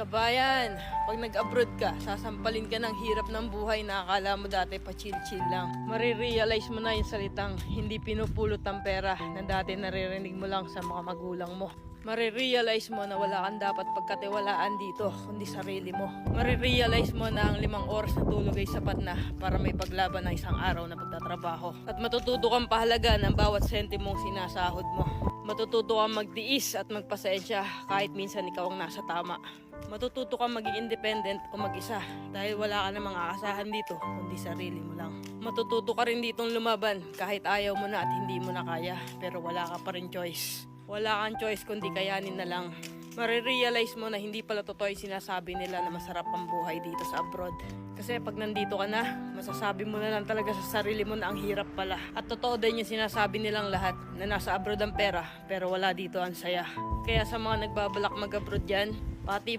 Kabayan, pag nag-abroad ka, sasampalin ka ng hirap ng buhay na akala mo dati pa chill-chill lang. Marirealize mo na yung salitang hindi pinupulot ang pera na dati naririnig mo lang sa mga magulang mo. Marirealize mo na wala kang dapat pagkatiwalaan dito, kundi sarili mo. Marirealize mo na ang 5 oras na tulog ay sapat na para may paglaban ng isang araw na pagtatrabaho. At matututo kang pahalaga ng bawat sentimong sinasahod mo. Matututo kang magtiis at magpasensya kahit minsan ikaw ang nasa tama. Matututo kang maging independent o mag-isa dahil wala ka namang aasahan dito kundi sarili mo lang. Matututo ka rin ditong lumaban kahit ayaw mo na at hindi mo na kaya pero wala ka pa rin choice. Wala kang choice kundi kayanin na lang. Marirealize mo na hindi pala totoo yung sinasabi nila na masarap ang buhay dito sa abroad. Kasi pag nandito ka na, masasabi mo na lang talaga sa sarili mo na ang hirap pala. At totoo din yung sinasabi nilang lahat na nasa abroad ang pera pero wala dito ang saya. Kaya sa mga nagbabalak mag-abroad dyan, pati ba